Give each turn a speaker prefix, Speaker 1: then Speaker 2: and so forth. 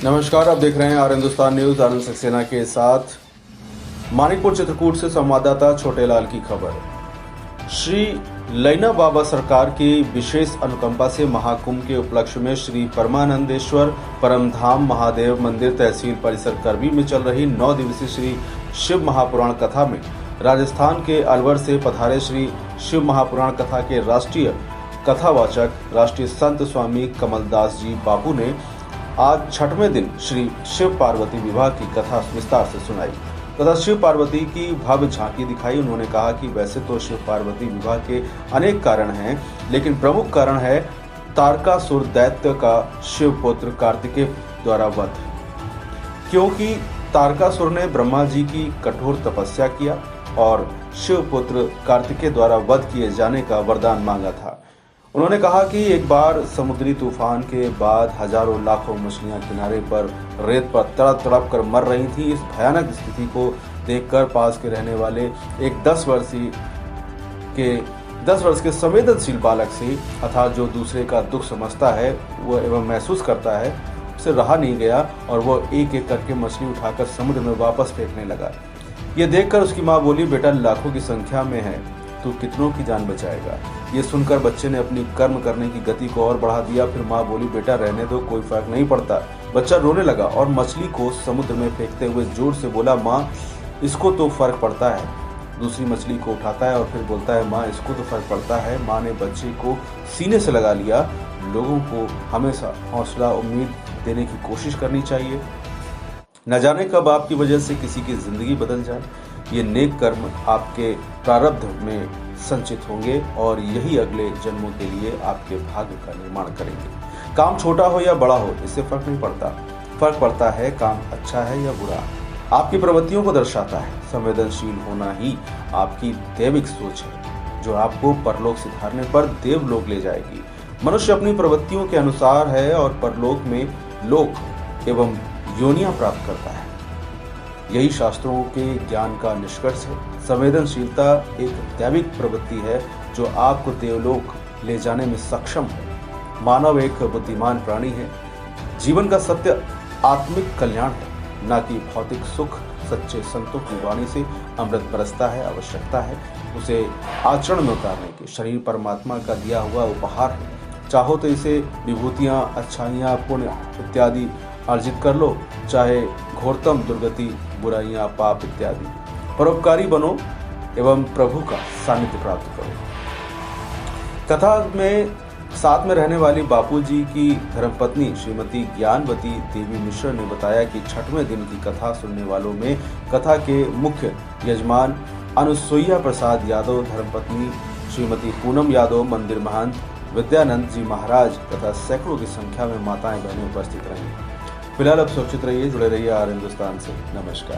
Speaker 1: नमस्कार, आप देख रहे हैं आर हिंदुस्तान न्यूज। आनंद सक्सेना के साथ मानिकपुर चित्रकूट से संवाददाता छोटेलाल की खबर। श्री लैना बाबा सरकार की विशेष अनुकंपा से महाकुंभ के उपलक्ष्य में श्री परमानंदेश्वर परमधाम महादेव मंदिर तहसील परिसर करबी में चल रही 9 दिवसीय श्री शिव महापुराण कथा में राजस्थान के अलवर से पधारे श्री शिव महापुराण कथा के राष्ट्रीय कथावाचक राष्ट्रीय संत स्वामी कमलदास जी बापू ने आज छठवें दिन श्री शिव पार्वती विवाह की कथा विस्तार से सुनाई तथा शिव पार्वती की भव्य झांकी दिखाई। उन्होंने कहा कि वैसे तो शिव पार्वती विवाह के अनेक कारण हैं, लेकिन प्रमुख कारण है तारकासुर दैत्य का शिव पुत्र कार्तिकेय द्वारा वध, क्योंकि तारकासुर ने ब्रह्मा जी की कठोर तपस्या किया और शिव पुत्र कार्तिकेय द्वारा वध किए जाने का वरदान मांगा था। उन्होंने कहा कि एक बार समुद्री तूफान के बाद हजारों लाखों मछलियां किनारे पर रेत पर तड़प तड़प कर मर रही थीं। इस भयानक स्थिति को देखकर पास के रहने वाले एक 10 वर्ष के संवेदनशील बालक से अर्थात जो दूसरे का दुख समझता है वह एवं महसूस करता है, उसे रहा नहीं गया और वह एक एक करके मछली उठाकर समुद्र में वापस फेंकने लगा। ये देखकर उसकी माँ बोली, बेटा लाखों की संख्या में है, तू कितनों की जान बचाएगा। ये सुनकर बच्चे ने अपनी कर्म करने की गति को और बढ़ा दिया। फिर माँ बोली, बेटा रहने दो, कोई फर्क नहीं पड़ता। बच्चा रोने लगा और मछली को समुद्र में फेंकते हुए जोर से बोला, माँ इसको तो फर्क पड़ता है। दूसरी मछली को उठाता है और फिर बोलता है, माँ इसको तो फर्क पड़ता है। माँ ने बच्चे को सीने से लगा लिया। लोगों को हमेशा हौसला उम्मीद देने की कोशिश करनी चाहिए। न जाने कब आपकी वजह से किसी की जिंदगी बदल जाए। ये नेक कर्म आपके प्रारब्ध में संचित होंगे और यही अगले जन्मों के लिए आपके भाग्य का निर्माण करेंगे। काम छोटा हो या बड़ा हो, इससे फर्क नहीं पड़ता। फर्क पड़ता है काम अच्छा है या बुरा, आपकी प्रवृत्तियों को दर्शाता है। संवेदनशील होना ही आपकी दैविक सोच है, जो आपको परलोक सिधारने पर देवलोक ले जाएगी। मनुष्य अपनी प्रवृत्तियों के अनुसार है और परलोक में लोक एवं योनियां प्राप्त करता है। यही शास्त्रों के ज्ञान का निष्कर्ष है। संवेदनशीलता एक दैविक प्रवृत्ति है जो आपको देवलोक ले जाने में सक्षम है। मानव एक बुद्धिमान प्राणी है। जीवन का सत्य आत्मिक कल्याण है, न कि भौतिक सुख। सच्चे संतों की वाणी से अमृत बरसता है। आवश्यकता है उसे आचरण में उतारने की। शरीर परमात्मा का दिया हुआ उपहार है। चाहो तो इसे विभूतियां, अच्छाइयां, पुण्य इत्यादि अर्जित कर लो, चाहे घोरतम दुर्गति, बुराइयां, पाप इत्यादि। परोपकारी बनो एवं प्रभु का सानिध्य प्राप्त करो। कथा में साथ में रहने वाली बापूजी की धर्मपत्नी श्रीमती ज्ञानवती देवी मिश्र ने बताया कि छठवें दिन की कथा सुनने वालों में कथा के मुख्य यजमान अनुसुईया प्रसाद यादव, धर्मपत्नी श्रीमती पूनम यादव, मंदिर महंत विद्यानंद जी महाराज तथा सैकड़ों की संख्या में माताएं बहनें उपस्थित रहीं। फिलहाल अब सुरक्षित रहिए, जुड़े रहिए आर हिंदुस्तान से। नमस्कार।